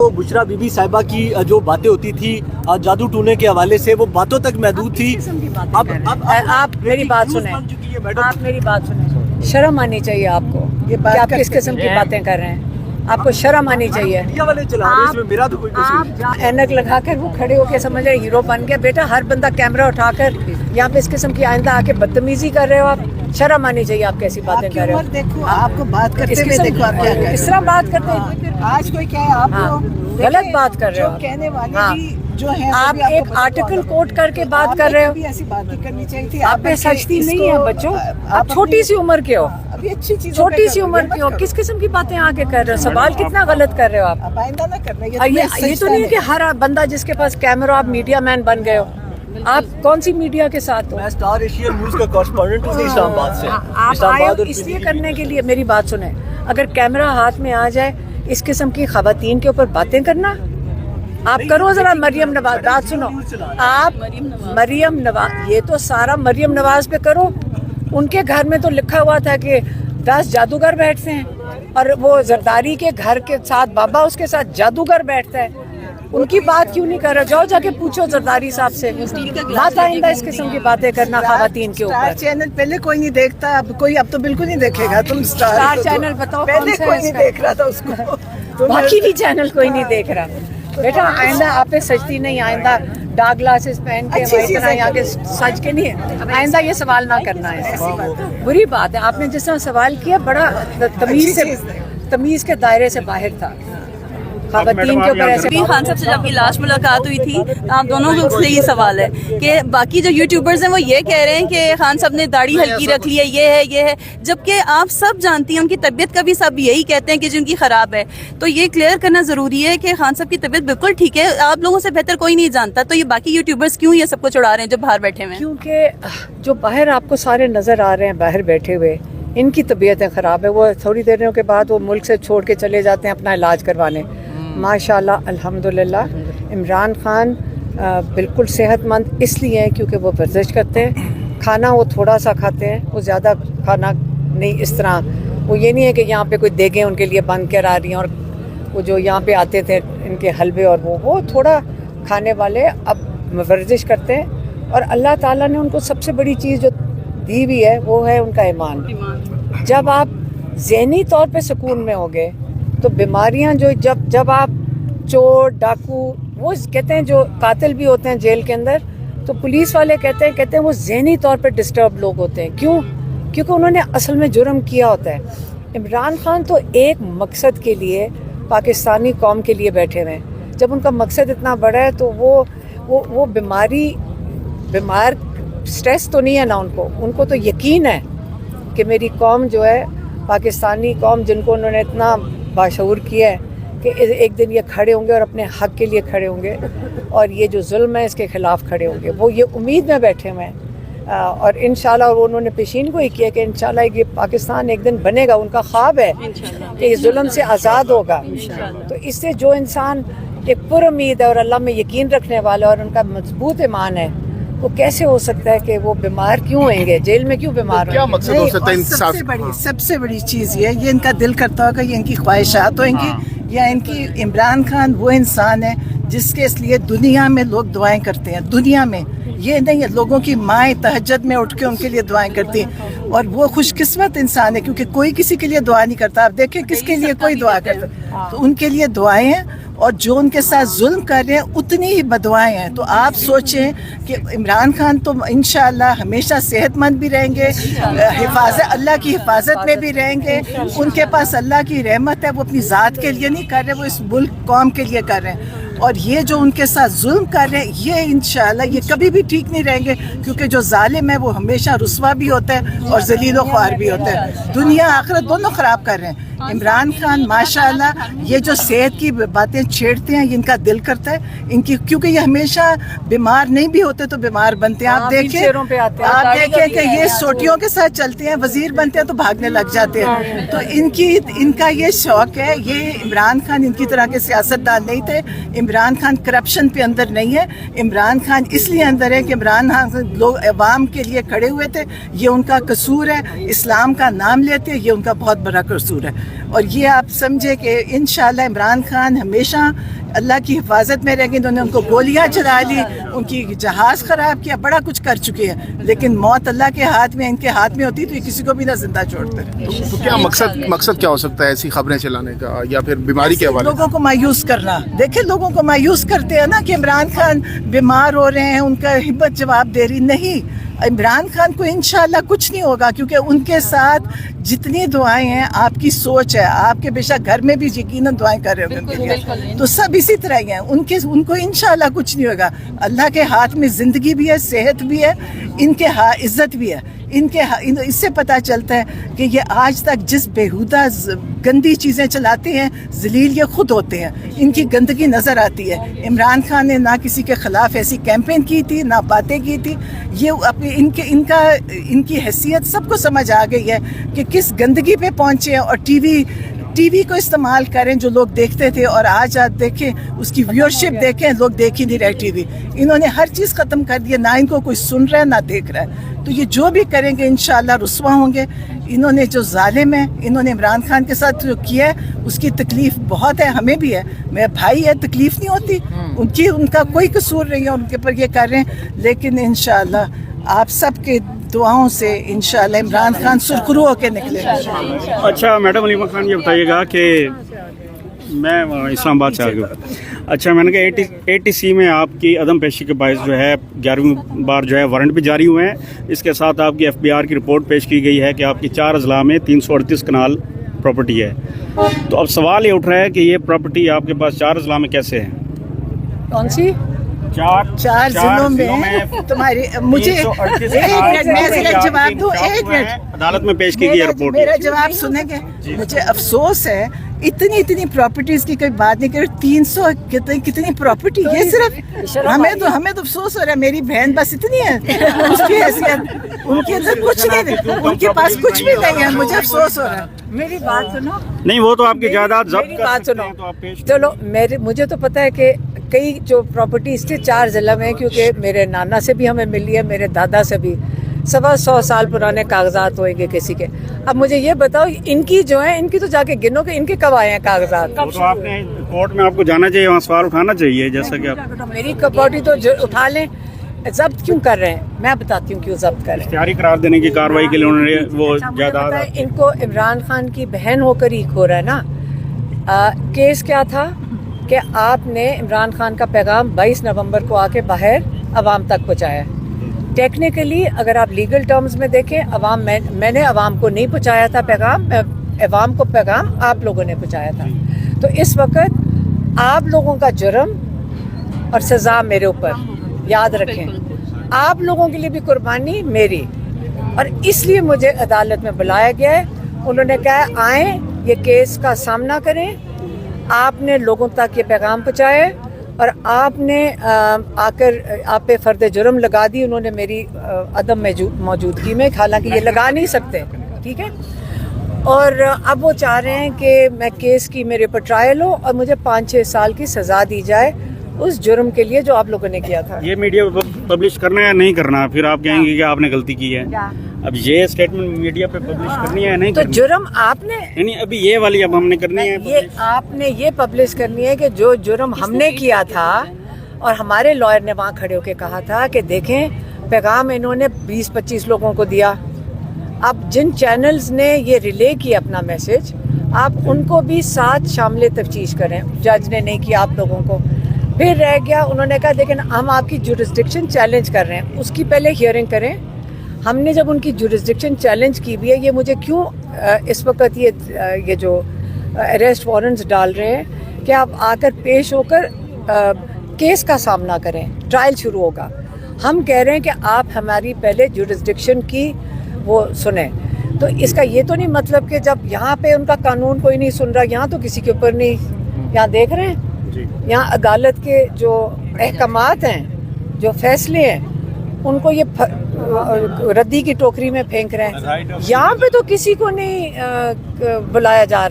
تو بشرا be be صاحبہ کی جو باتیں ہوتی تھی جادو ٹونے کے حوالے سے وہ باتوں تک محدود تھی. اب آپ میری بات سنیں, آپ میری بات سنیں, شرم آنی چاہیے آپ کو کہ آپ کس قسم کی باتیں کر رہے ہیں. آپ کو شرم آنی چاہیے. آپ اینک لگا کر وہ کھڑے ہو کے سمجھ رہے ہیرو بن گئے. بیٹا ہر بندہ کیمرہ اٹھا کر یہاں پہ اس قسم کی آئندہ آ کے بدتمیزی کر رہے ہو. آپ شرم آنی چاہیے. آپ کیسی باتیں کر رہے ہو. دیکھو آپ کو بات کرتے ہوئے دیکھو آپ کیا اس طرح بات کرتے ہیں. آج کوئی کیا ہے آپ غلط بات کر رہے ہو. کہنے والے بھی جو ہیں آپ ایک آرٹیکل کوٹ کر کے بات کر رہے ہو. ایسی بات کرنی چاہیے تھی. آپ پہ سچتی نہیں ہے بچوں. آپ چھوٹی سی عمر کے ہو, چھوٹی سی عمر کے ہو, کس قسم کی باتیں آگے کر رہے ہو. سوال کتنا غلط کر رہے ہو آپ. آئندہ نہ کرنا. یہ تو نہیں کہ ہر بندہ جس کے پاس کیمرہ آپ میڈیا مین بن گئے ہو. آپ کون سی میڈیا کے ساتھ ہو. میں اسٹار ایشین نیوز کا کورسپونڈنٹ ہوں اسلام آباد سے. آپ آئے ہو اس لیے کرنے کے لیے. میری بات سنیں, اگر کیمرہ ہاتھ میں آ جائے اس قسم کی خواتین کے اوپر باتیں کرنا, آپ کرو ذرا. مریم نواز بات سنو. آپ مریم نواز, یہ تو سارا مریم نواز پہ کرو. ان کے گھر میں تو لکھا ہوا تھا کہ 10 جادوگر بیٹھتے ہیں, اور وہ زرداری کے گھر کے ساتھ بابا اس کے ساتھ جادوگر بیٹھتا ہے. ان کی بات کیوں نہیں کر رہا. جاؤ جا کے پوچھو زرداری صاحب سے. بات آئندہ اس قسم کی باتیں کرنا خواتین کے اوپر. چینل پہلے کوئی نہیں دیکھتا, اب کوئی اب تو بالکل نہیں دیکھے گا. تم اسٹار چینل بتاؤ پہلے کوئی نہیں دیکھ رہا تھا اس کو. باقی بھی چینل کوئی نہیں دیکھ رہا. بیٹا آئندہ آپ پہ سجتی نہیں. آئندہ ڈارک گلاسز پہن کے اتنا یہاں کے سج کے نہیں ہے. آئندہ یہ سوال نہ کرنا ہے. بری بات ہے. آپ نے جس طرح سوال کیا بڑا تمیز کے دائرے سے باہر تھا. خواتین کے اوپر ایسے. خان صاحب سے جب کی لاسٹ ملاقات ہوئی تھی آپ دونوں سے یہ سوال ہے کہ باقی جو یوٹیوبرز ہیں وہ یہ کہہ رہے ہیں کہ خان صاحب نے داڑھی ہلکی رکھ لی ہے, یہ ہے, جبکہ آپ سب جانتی ہیں ان کی طبیعت کا بھی سب یہی کہتے ہیں کہ جن کی خراب ہے. تو یہ کلیئر کرنا ضروری ہے کہ خان صاحب کی طبیعت بالکل ٹھیک ہے. آپ لوگوں سے بہتر کوئی نہیں جانتا. تو یہ باقی یوٹیوبرز کیوں یہ سب کو چڑھا رہے ہیں جو باہر بیٹھے ہوئے ہیں؟ کیونکہ جو باہر آپ کو سارے نظر آ رہے ہیں باہر بیٹھے ہوئے, ان کی طبیعتیں خراب ہے. وہ تھوڑی دیر کے بعد وہ ملک سے چھوڑ کے چلے جاتے ہیں اپنا علاج کروانے. ماشاءاللہ الحمدللہ عمران خان بالکل صحت مند اس لیے ہیں کیونکہ وہ ورزش کرتے ہیں. کھانا وہ تھوڑا سا کھاتے ہیں, وہ زیادہ کھانا نہیں. اس طرح وہ یہ نہیں ہے کہ یہاں پہ کوئی دیگیں ان کے لیے بند کر آ رہی ہیں, اور وہ جو یہاں پہ آتے تھے ان کے حلوے اور وہ تھوڑا کھانے والے اب ورزش کرتے ہیں. اور اللہ تعالیٰ نے ان کو سب سے بڑی چیز جو دی ہوئی ہے وہ ہے ان کا ایمان. جب آپ ذہنی طور پہ سکون میں ہوگے تو بیماریاں جو جب آپ چور ڈاکو وہ کہتے ہیں جو قاتل بھی ہوتے ہیں جیل کے اندر, تو پولیس والے کہتے ہیں وہ ذہنی طور پہ ڈسٹرب لوگ ہوتے ہیں. کیوں؟ کیونکہ انہوں نے اصل میں جرم کیا ہوتا ہے. عمران خان تو ایک مقصد کے لیے پاکستانی قوم کے لیے بیٹھے ہوئے ہیں. جب ان کا مقصد اتنا بڑا ہے تو وہ بیمار سٹریس تو نہیں ہے نا ان کو تو یقین ہے کہ میری قوم جو ہے پاکستانی قوم جن کو انہوں نے اتنا باشعور کیا ہے کہ ایک دن یہ کھڑے ہوں گے اور اپنے حق کے لیے کھڑے ہوں گے, اور یہ جو ظلم ہے اس کے خلاف کھڑے ہوں گے. وہ یہ امید میں بیٹھے ہوئے ہیں, اور انشاءاللہ اور انہوں نے پیشین کو ہی کیا کہ انشاءاللہ یہ پاکستان ایک دن بنے گا. ان کا خواب ہے کہ یہ ظلم سے آزاد ہوگا. تو اس سے جو انسان ایک پر امید ہے اور اللہ میں یقین رکھنے والا اور ان کا مضبوط ایمان ہے, وہ کیسے ہو سکتا ہے کہ وہ بیمار کیوں ہوئیں گے, جیل میں کیوں بیمار کیا مقصد ہو سکتا ہے؟ سب سے بڑی چیز یہ ان کا دل کرتا ہوگا, یہ ان کی خواہشات ہوں گی, یا ان کی. عمران خان وہ انسان ہے جس کے اس لیے دنیا میں لوگ دعائیں کرتے ہیں. دنیا میں یہ نہیں ہے, لوگوں کی مائیں تہجد میں اٹھ کے ان کے لیے دعائیں کرتی ہیں, اور وہ خوش قسمت انسان ہے کیونکہ کوئی کسی کے لیے دعا نہیں کرتا. آپ دیکھیں کس کے لیے کوئی دعا کرتا, تو ان کے لیے دعائیں ہیں. اور جو ان کے ساتھ ظلم کر رہے ہیں اتنی ہی بددعائیں ہیں. تو آپ سوچیں کہ عمران خان تو انشاءاللہ ہمیشہ صحت مند بھی رہیں گے, اللہ کی حفاظت میں بھی رہیں گے. ان کے پاس اللہ کی رحمت ہے, وہ اپنی ذات کے لیے نہیں کر رہے, وہ اس ملک قوم کے لیے کر رہے ہیں. اور یہ جو ان کے ساتھ ظلم کر رہے ہیں یہ انشاءاللہ یہ کبھی بھی ٹھیک نہیں رہیں گے, کیونکہ جو ظالم ہے وہ ہمیشہ رسوا بھی ہوتا ہے اور ذلیل و خوار بھی ہوتا ہے. دنیا آخرت دونوں خراب کر رہے ہیں. عمران خان ماشاءاللہ یہ جو صحت کی باتیں چھیڑتے ہیں یہ ان کا دل کرتا ہے ان کی, کیونکہ یہ ہمیشہ بیمار نہیں بھی ہوتے تو بیمار بنتے ہیں. آپ دیکھیں کہ یہ سوٹیوں کے ساتھ چلتے ہیں, وزیر بنتے ہیں تو بھاگنے لگ جاتے ہیں. تو ان کا یہ شوق ہے. یہ عمران خان ان کی طرح کے سیاستدان نہیں تھے. عمران خان کرپشن پہ اندر نہیں ہے. عمران خان اس لیے اندر ہے کہ عمران خان لوگ عوام کے لیے کھڑے ہوئے تھے. یہ ان کا قصور ہے. اسلام کا نام لیتے یہ ان کا بہت بڑا قصور ہے. اور یہ آپ سمجھے کہ انشاءاللہ عمران خان ہمیشہ اللہ کی حفاظت میں رہیں گے. انہوں نے ان کو گولیاں چلا لی, ان کی جہاز خراب کیا, بڑا کچھ کر چکے ہیں, لیکن موت اللہ کے ہاتھ میں, ان کے ہاتھ میں ہوتی تو یہ کسی کو بھی نہ زندہ چھوڑتے. تو کیا مقصد کیا ہو سکتا ہے ایسی خبریں چلانے کا, یا پھر بیماری کے حوالے لوگوں کو مایوس کرنا. دیکھیں لوگوں کو مایوس کرتے ہیں نا کہ عمران خان بیمار ہو رہے ہیں, ان کا ہمت جواب دے رہی نہیں. عمران خان کو انشاءاللہ کچھ نہیں ہوگا, کیونکہ ان کے ساتھ جتنی دعائیں ہیں, آپ کی سوچ ہے, آپ کے بے شک گھر میں بھی یقیناً دعائیں کر رہے ہوں گے, تو سب اسی طرح ہی ہیں. ان کو انشاءاللہ کچھ نہیں ہوگا. اللہ کے ہاتھ میں زندگی بھی ہے, صحت بھی ہے, ان کے عزت بھی ہے. اس سے پتہ چلتا ہے کہ یہ آج تک جس بےہودہ گندی چیزیں چلاتے ہیں, ذلیل یہ خود ہوتے ہیں. ان کی گندگی نظر آتی ہے. عمران خان نے نہ کسی کے خلاف ایسی کیمپین کی تھی, نہ باتیں کی تھی. یہ اپنی ان کی حیثیت سب کو سمجھ آ گئی ہے کہ کس گندگی پہ پہنچے ہیں. اور ٹی وی کو استعمال کریں جو لوگ دیکھتے تھے, اور آج دیکھیں اس کی ویورشپ دیکھیں, لوگ دیکھ ہی نہیں رہے ٹی وی. انہوں نے ہر چیز ختم کر دی, نہ ان کو کوئی سن رہا ہے نہ دیکھ رہا ہے. تو یہ جو بھی کریں گے انشاءاللہ رسوا ہوں گے. انہوں نے جو ظالم ہیں, انہوں نے عمران خان کے ساتھ جو کیا ہے, اس کی تکلیف بہت ہے, ہمیں بھی ہے. میرا بھائی ہے, تکلیف نہیں ہوتی ان کا کوئی قصور نہیں ہے, ان کے پر یہ کر رہے ہیں. لیکن انشاءاللہ آپ سب کے دعاؤں سے انشاءاللہ عمران خان سرخرو ہو کے نکلے. اچھا میڈم علیمہ خان یہ بتائیے گا کہ میں اسلام آباد سے آ گیا. اچھا میں نے کہا ATC میں آپ کی عدم پیشی کے باعث جو ہے 11ویں بار جو ہے وارنٹ بھی جاری ہوئے ہیں. اس کے ساتھ آپ کی FBR کی رپورٹ پیش کی گئی ہے کہ آپ کی 4 اضلاع میں 338 کنال پراپرٹی ہے. تو اب سوال یہ اٹھ رہا ہے کہ یہ پراپرٹی آپ کے پاس 4 اضلاع میں کیسے ہے؟ کون سی 4 ضلعوں میں تمہاری مجھے جواب دو, 1 منٹ. عدالت میں پیش کی گئی رپورٹ. میرا جواب سنیں گے. مجھے افسوس ہے اتنی پراپرٹیز کی کوئی بات نہیں کر. 300 کتنی پراپرٹی, یہ صرف ہمیں تو افسوس ہو رہا ہے. میری بہن بس اتنی ہے, اس کی حیثیت ان کے اندر کچھ نہیں, ان کے پاس کچھ بھی نہیں ہے. مجھے افسوس ہو رہا ہے. میری بات سنو. نہیں وہ تو آپ کی جائیداد ضبط میری کر بات سکتے سنو. ہیں تو آپ پیش چلو مجھے تو پتہ ہے کہ کئی جو پراپرٹیز تھی 4 ضلع میں, کیونکہ میرے نانا سے بھی ہمیں ملی ہے, میرے دادا سے بھی. 100 سال پرانے کاغذات ہوئیں گے کسی کے. اب مجھے یہ بتاؤ ان کی جو ہیں, ان کی تو جا کے گنو کہ ان کے کب آئے ہیں کاغذات. وہ تو آپ نے کورٹ میں آپ کو جانا چاہیے, وہاں سوال اٹھانا چاہیے. جیسا کہ آپ میری پراپرٹی تو اٹھا لیں. ضبط کیوں کر رہے ہیں, میں بتاتی ہوں کیوں ضبط کر رہے ہیں. اشتہاری قرار دینے کی کارروائی کے لیے انہوں نے وہ جائیداد. ان کو عمران خان کی بہن ہو کر ہی ہو رہا ہے نا. کیس کیا تھا کہ آپ نے عمران خان کا پیغام 22 نومبر کو آ کے باہر عوام تک پہنچایا. ٹیکنیکلی اگر آپ لیگل ٹرمز میں دیکھیں, میں نے عوام کو نہیں پہنچایا تھا پیغام, عوام کو پیغام آپ لوگوں نے پہنچایا تھا. تو اس وقت آپ لوگوں کا جرم اور سزا میرے اوپر, یاد رکھیں. آپ لوگوں کے لیے بھی قربانی میری, اور اس لیے مجھے عدالت میں بلایا گیا ہے. انہوں نے کہا آئیں, یہ کیس کا سامنا کریں. آپ نے لوگوں تک یہ پیغام پہنچایا اور آپ نے آ کر آپ پہ فرد جرم لگا دی. انہوں نے میری عدم موجودگی میں, حالانکہ یہ لگا نہیں سکتے, ٹھیک ہے. اور اب وہ چاہ رہے ہیں کہ میں کیس کی میرے پر ٹرائل ہو اور مجھے 5-6 سال کی سزا دی جائے اس جرم کے لیے جو آپ لوگوں نے کیا تھا. یہ میڈیا پبلش کرنا ہے یا نہیں کرنا؟ پھر آپ کہیں گے کہ آپ نے غلطی کی ہے. اب یہ اسٹیٹمنٹ میڈیا پہ پبلش کرنی ہے یا نہیں تو کرنی؟ جرم آپ نے, یعنی ابھی یہ والی اب ہم نے کرنی ہے. یہ آپ نے یہ پبلش کرنی ہے کہ جو جرم ہم نے کیا تھا, اور ہمارے لائر نے وہاں کھڑے ہو کے کہا تھا کہ دیکھیں پیغام انہوں نے 20-25 لوگوں کو دیا. اب جن چینلز نے یہ ریلے کیا اپنا میسج, آپ ان کو بھی ساتھ شامل تفتیش کریں. جج نے نہیں کیا آپ لوگوں کو, پھر رہ گیا. انہوں نے کہا دیکھیں ہم آپ کی جورسڈکشن چیلنج کر رہے ہیں, اس کی پہلے ہیئرنگ کریں. ہم نے جب ان کی جورسڈکشن چیلنج کی بھی ہے, یہ مجھے کیوں اس وقت یہ جو اریسٹ وارنٹس ڈال رہے ہیں کہ آپ آ کر پیش ہو کر کیس کا سامنا کریں, ٹرائل شروع ہوگا. ہم کہہ رہے ہیں کہ آپ ہماری پہلے جورسڈکشن کی وہ سنیں. تو اس کا یہ تو نہیں مطلب کہ جب یہاں پہ ان کا قانون کوئی نہیں سن رہا, یہاں تو کسی کے اوپر نہیں, یہاں دیکھ رہے ہیں یہاں عدالت کے جو احکامات ہیں, جو فیصلے ہیں, ان کو یہ ردی کی ٹوکری میں پھینک رہے ہیں. یہاں پہ تو کسی کو نہیں بلایا جا رہا.